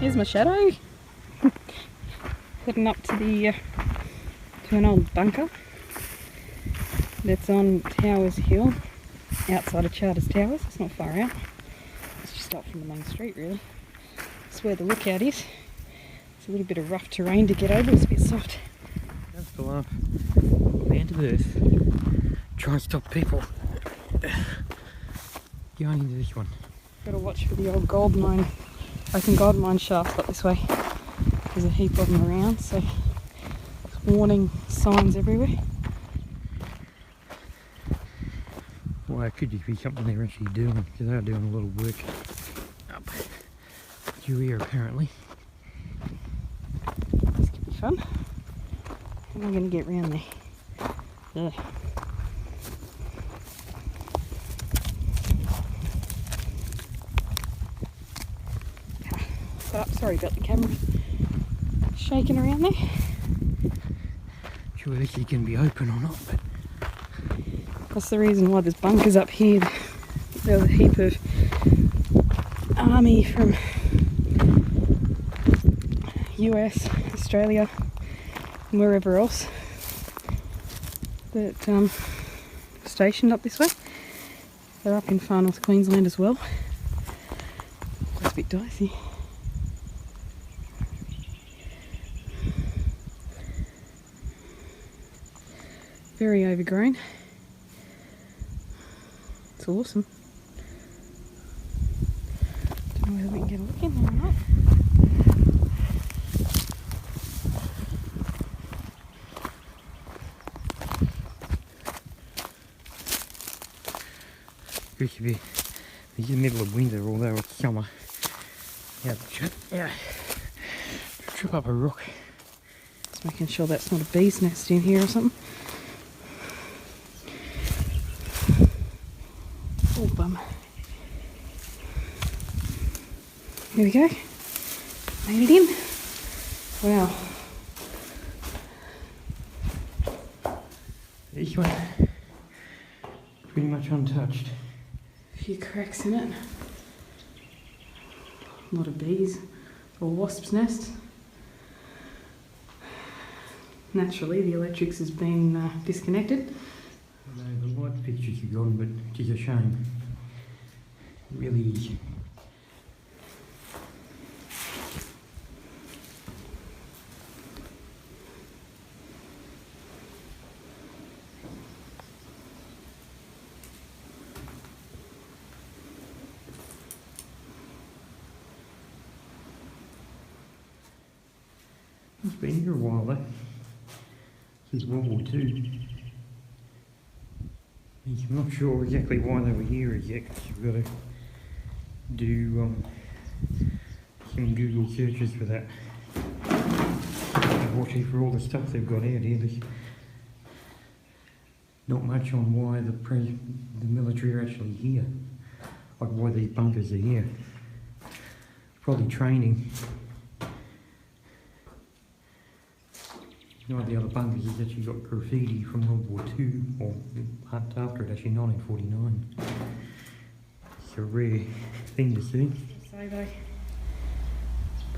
Here's my shadow. Heading up to the to an old bunker that's on Towers Hill, outside of Charters Towers. It's not far out. It's just up from the main street, really. It's where the lookout is. It's a little bit of rough terrain to get over. It's a bit soft. Don't fall off. Land of Earth. Try and stop people going into this one. Gotta watch for the old gold mine, open gold mine shafts up this way. There's a heap of them around, so there's warning signs everywhere. Well, it could just be something they're actually doing, because they are doing a lot of work up through here apparently. This could be fun. How am I going to get round there? Yeah. Sorry about the camera shaking around there. Sure this is going to be open or not, but that's the reason why there's bunkers up here. There's a heap of army from US, Australia and wherever else that stationed up this way. They're up in far north Queensland as well. It's a bit dicey. Very overgrown. It's awesome. Don't know whether we can get a look in there or not. it should be in the middle of winter, although it's summer. Yeah, trip up a rock. Just making sure that's not a bee's nest in here or something. Oh, bum. There we go. Made it in. Wow. This one, pretty much untouched. A few cracks in it. A lot of bees or wasps' nests. Naturally, the electrics has been disconnected. I know the light fixtures are gone, but it's a shame. It really is. It's been here a while though. Since World War II. I'm not sure exactly why they were here as yet, because you've got to do some Google searches for that. Unfortunately, for all the stuff they've got out here, there's not much on why the military are actually here. Like why these bunkers are here. Probably training. One of the other bunkers has actually got graffiti from World War II, or after it, actually 1949. It's a rare thing to see. So though,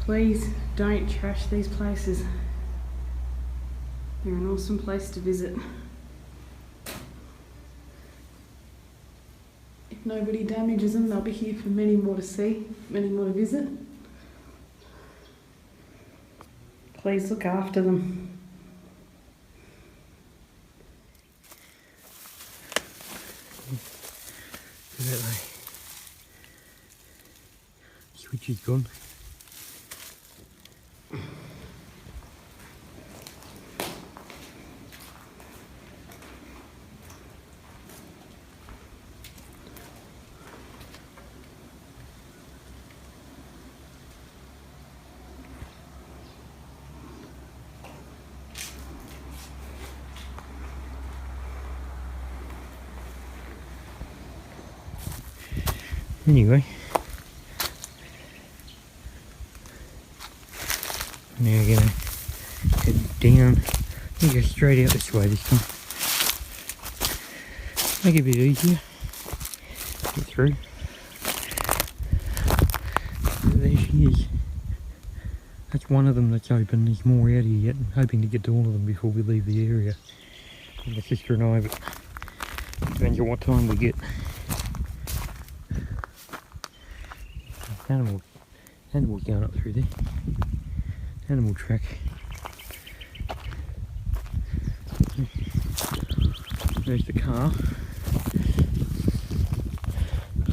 please don't trash these places. They're an awesome place to visit. If nobody damages them, they'll be here for many more to see, many more to visit. Please look after them. Switch is gone. Anyway, now we're gonna head down. We go straight out this way this time. Make it a bit easier. Get through. So there she is. It's one of them that's open. There's more out here yet. I'm hoping to get to all of them before we leave the area. My sister and I, but depends on what time we get. Animals going up through there. Animal track. There's the car.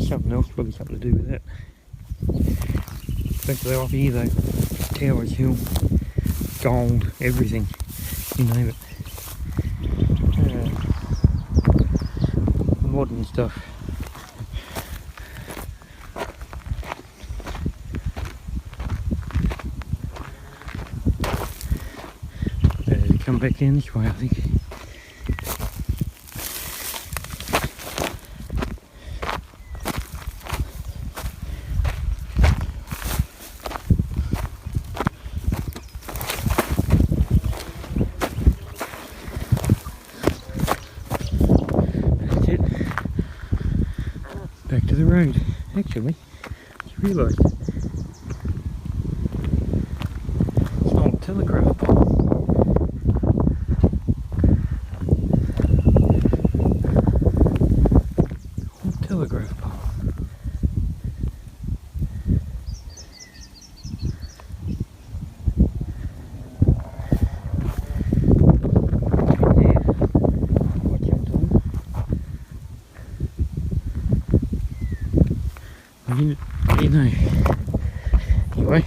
Something else, probably something to do with that. Especially up here though. Towers Hill, gold, everything, you name it. Modern stuff. Come back down this way, I think. That's it. Back to the road. Actually, I just realised it's an old telegraph pole. Telegraph pole. You know. Anyway,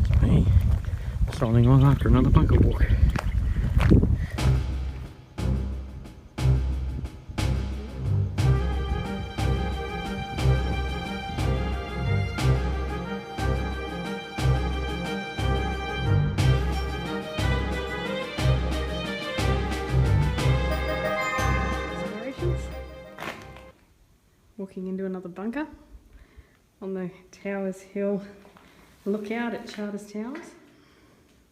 it's me starting on after another bunker walk. Walking into another bunker on the Towers Hill lookout at Charters Towers.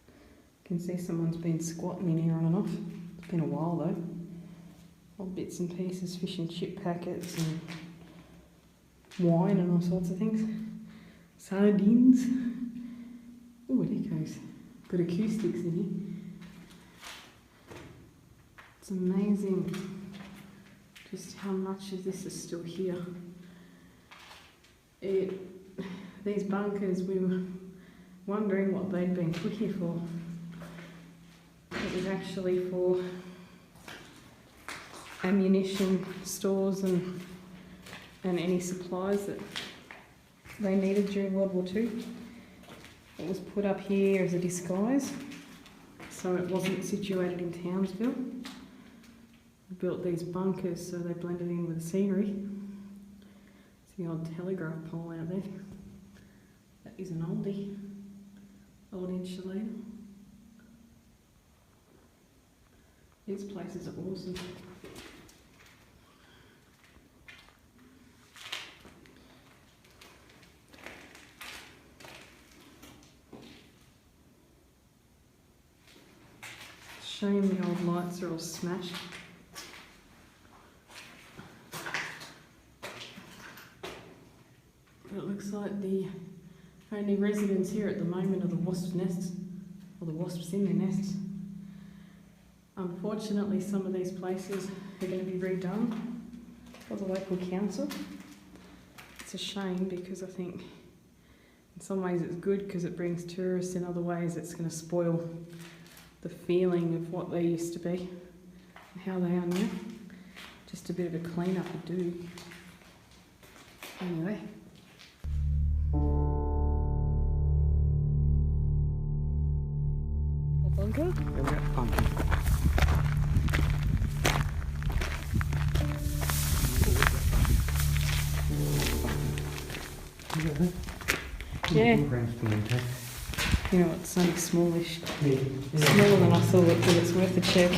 You can see someone's been squatting in here on and off. It's been a while though. Old bits and pieces, fish and chip packets and wine and all sorts of things. Sardines. Oh, it echoes. Good acoustics in here. It's amazing just how much of this is still here. These bunkers, we were wondering what they'd been put here for. It was actually for ammunition stores and any supplies that they needed during World War II. It was put up here as a disguise, so it wasn't situated in Townsville. We built these bunkers so they blended in with the scenery. It's the old telegraph pole out there. That is an oldie. Old insulator. These places are awesome. Shame the old lights are all smashed. It looks like the only residents here at the moment are the wasps' nests, or the wasps in their nests. Unfortunately, some of these places are going to be redone by the local council. It's a shame because I think in some ways it's good because it brings tourists, in other ways it's going to spoil the feeling of what they used to be and how they are now. Just a bit of a clean up to do. Anyway. A bunker? Yeah, bunker. Yeah. Yeah. You know, it's only smallish. Yeah. Smaller than I thought, but it's worth a check.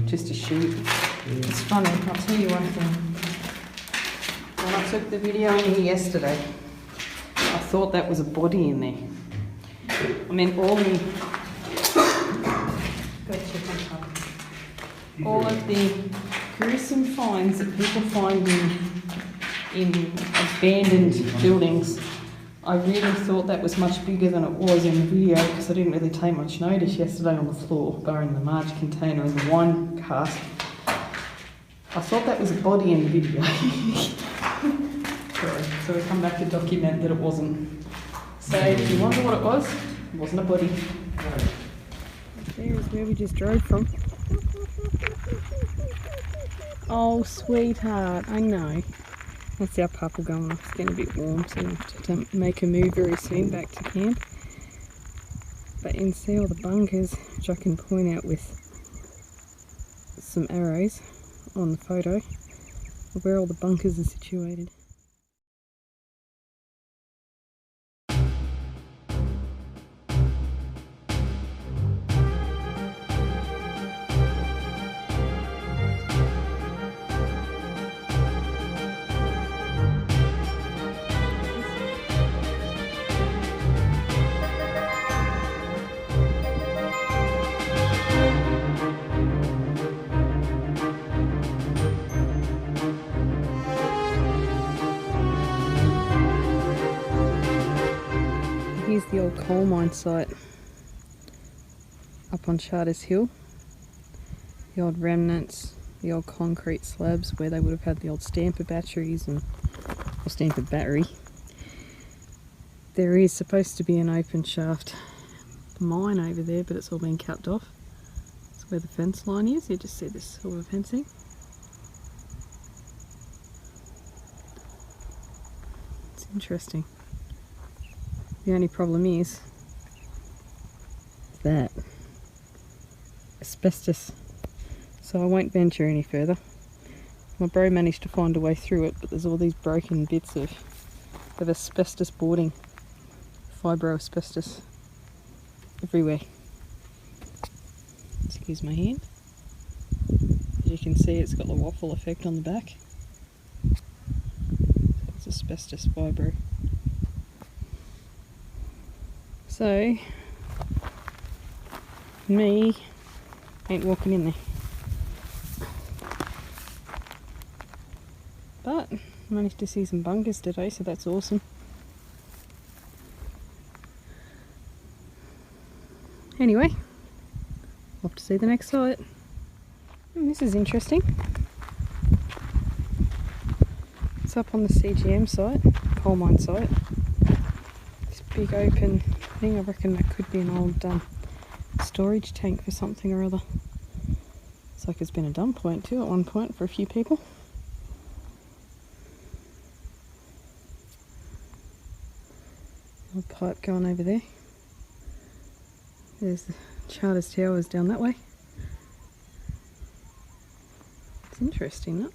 Just a shoot. It's funny, I'll tell you one thing. When I took the video in here yesterday, I thought that was a body in there. I mean, all of the gruesome finds that people find in abandoned buildings. I really thought that was much bigger than it was in the video because I didn't really take much notice yesterday on the floor, barring the large container and the wine cask. I thought that was a body in the video. Sorry, so we come back to document that it wasn't. So if you wonder what it wasn't a body. There is where we just drove from. Oh, sweetheart, I know. That's our papa going off. It's getting a bit warm, so we'll have to make a move very soon back to camp. But you can see all the bunkers, which I can point out with some arrows on the photo of where all the bunkers are situated. Here's the old coal mine site up on Charters Hill. The old remnants, the old concrete slabs where they would have had the old stamper batteries or stamper battery. There is supposed to be an open shaft mine over there, but it's all been capped off. That's where the fence line is. You just see this silver fencing. It's interesting. The only problem is that asbestos, so I won't venture any further. My bro managed to find a way through it, but there's all these broken bits of asbestos boarding, fibro asbestos everywhere. Excuse my hand. As you can see, it's got the waffle effect on the back. It's asbestos fibro. So, me ain't walking in there. But, managed to see some bunkers today, so that's awesome. Anyway, off to see the next site. And this is interesting. It's up on the CGM site, coal mine site. This big open thing, I reckon that could be an old storage tank for something or other. It's like it's been a dump point too at one point for a few people. Old pipe going over there. There's the Charters Towers down that way. It's interesting, that.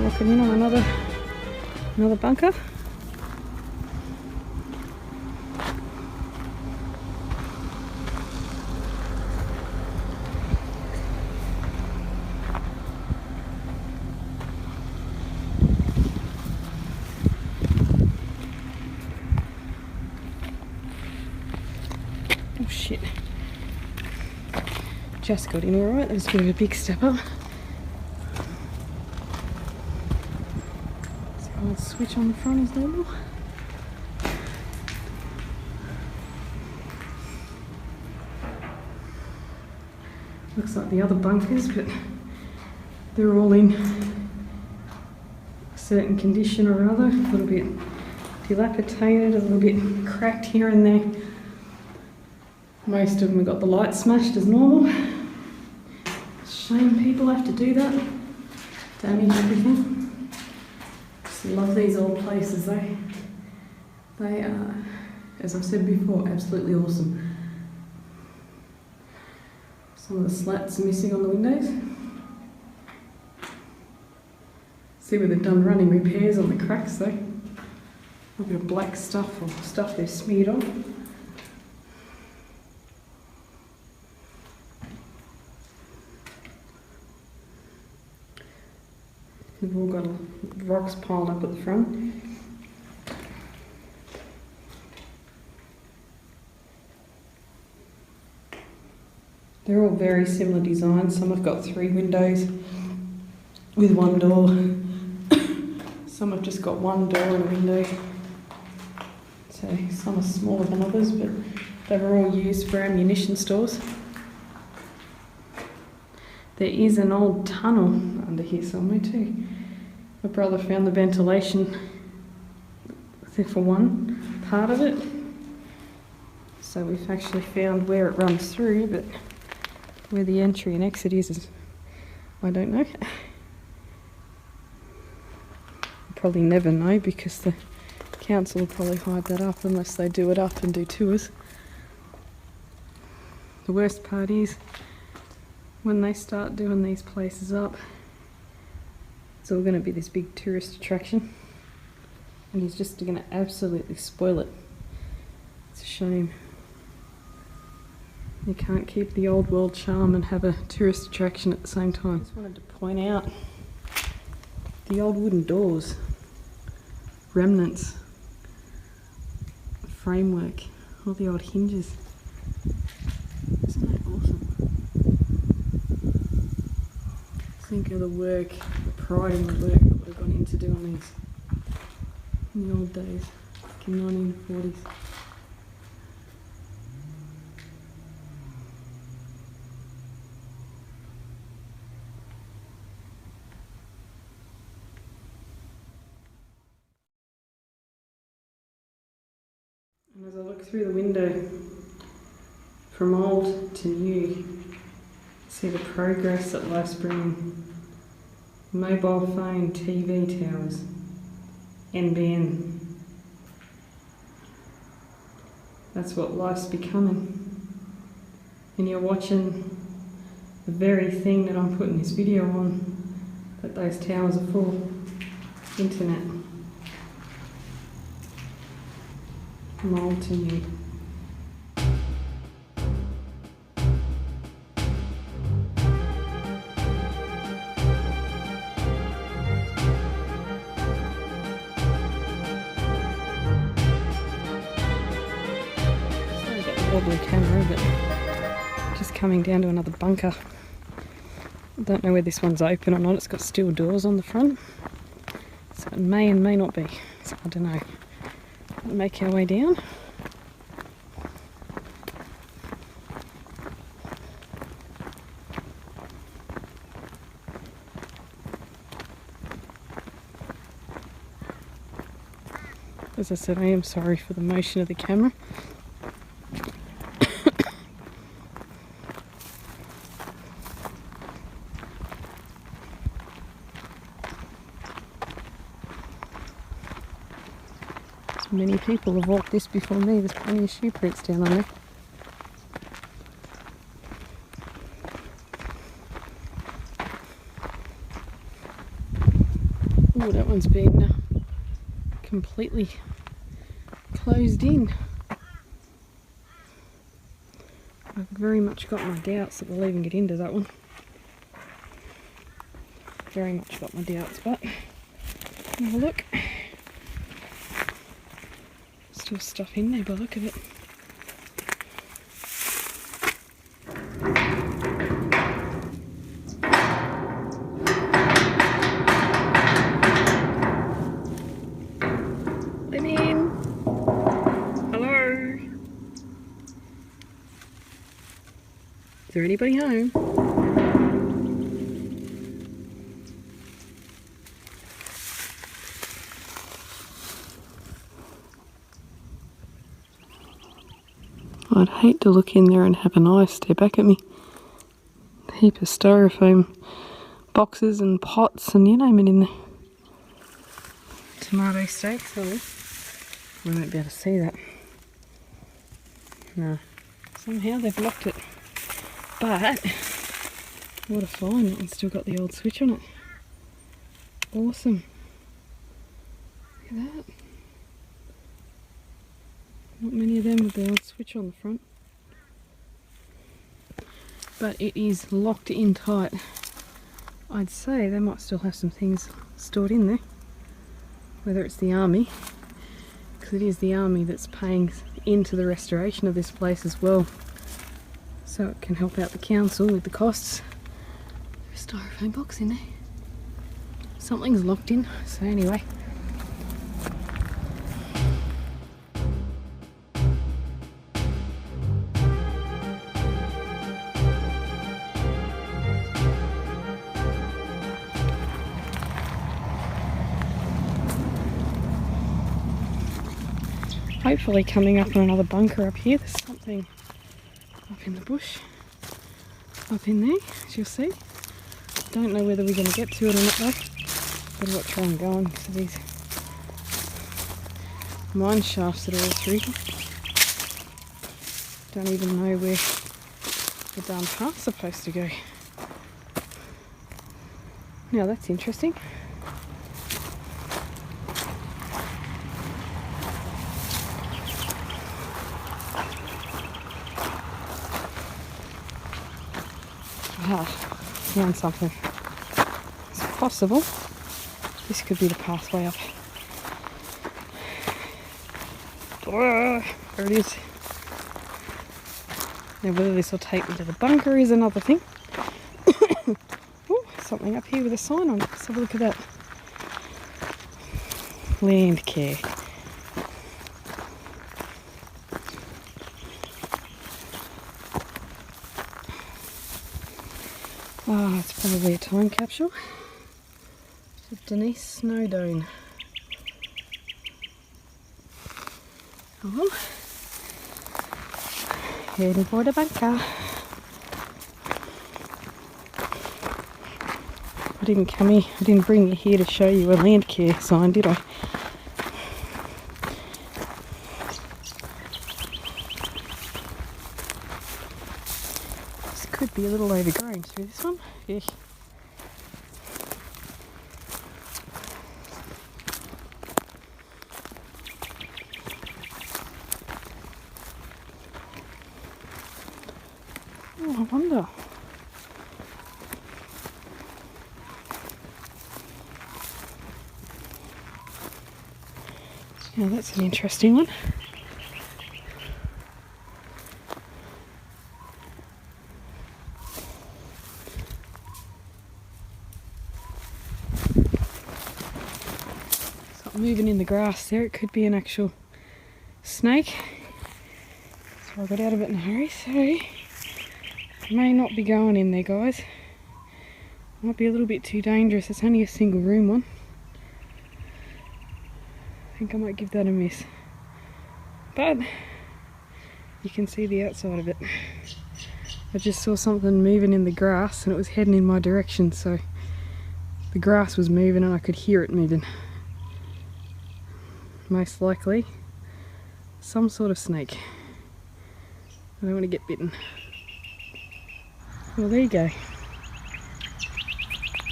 Walking in on another bunker. Oh shit. Just got in alright, that was a bit of a big step up. I'll switch on the front as normal. Looks like the other bunkers, but they're all in a certain condition or other. A little bit dilapidated, a little bit cracked here and there. Most of them have got the light smashed as normal. Shame people have to do that. Damage everything. Love these old places. They are, as I've said before, absolutely awesome. Some of the slats are missing on the windows. See where they've done running repairs on the cracks though. A bit of black stuff or stuff they've smeared on. We've all got rocks piled up at the front. They're all very similar designs. Some have got 3 windows with 1 door. Some have just got 1 door and a window. So some are smaller than others, but they were all used for ammunition stores. There is an old tunnel under here somewhere too. My brother found the ventilation for one part of it. So we've actually found where it runs through, but where the entry and exit is I don't know. Probably never know, because the council will probably hide that up unless they do it up and do tours. The worst part is when they start doing these places up, it's all going to be this big tourist attraction, and he's just going to absolutely spoil it. It's a shame. You can't keep the old world charm and have a tourist attraction at the same time. I just wanted to point out the old wooden doors, remnants, framework, all the old hinges. Isn't that awesome? Think of the work, the pride in the work that would have gone into doing these in the old days, like in 1940s. And as I look through the window, from old to new, see the progress that life's bringing. Mobile phone, TV towers, NBN. That's what life's becoming. And you're watching the very thing that I'm putting this video on, that those towers are for. Internet. From old to new. Wobbly camera, but just coming down to another bunker. I don't know whether this one's open or not. It's got steel doors on the front, so it may and may not be, so I don't know. We'll make our way down. As I said, I am sorry for the motion of the camera. Many people have walked this before me. There's plenty of shoe prints down on there. Oh, that one's been completely closed in. I've very much got my doubts that we'll even get into that one. Very much got my doubts, but have a look. Still stuff in there by the look of it. Let me in. Hello. Is there anybody home? I'd hate to look in there and have an eye stare back at me. A heap of styrofoam boxes and pots and you name it in there. Tomato steaks, oh. We won't be able to see that. No. Somehow they've locked it. But, what a find. That one's still got the old switch on it. Awesome. Look at that. Not many of them with the old switch on the front. But it is locked in tight. I'd say they might still have some things stored in there. Whether it's the army, because it is the army that's paying into the restoration of this place as well. So it can help out the council with the costs. There's a styrofoam box in there. Something's locked in, so anyway. Hopefully coming up on another bunker up here. There's something up in the bush, up in there, as you'll see. Don't know whether we're going to get to it or not though. Better watch where I'm going because of these mine shafts that are all through. Don't even know where the darn path's supposed to go. Now that's interesting. Ah, found something. It's possible this could be the pathway up. Oh, there it is. Now whether this will take me to the bunker is another thing. Oh, something up here with a sign on it. Let's have a look at that. Land care. Ah, it's probably a time capsule. Denise Snowdone. Oh, heading for the bunker. I didn't come here, I didn't bring you here to show you a land care sign, did I? This could be a little overgrown through this one. Yeah. Oh, I wonder. Now that's an interesting one. Something moving in the grass there. It could be an actual snake. So I got out of it in a hurry, so I may not be going in there, guys. Might be a little bit too dangerous. It's only a single room one. I think I might give that a miss. But you can see the outside of it. I just saw something moving in the grass and it was heading in my direction, so the grass was moving and I could hear it moving. Most likely some sort of snake. I don't want to get bitten. Well, there you go.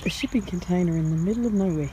A shipping container in the middle of nowhere.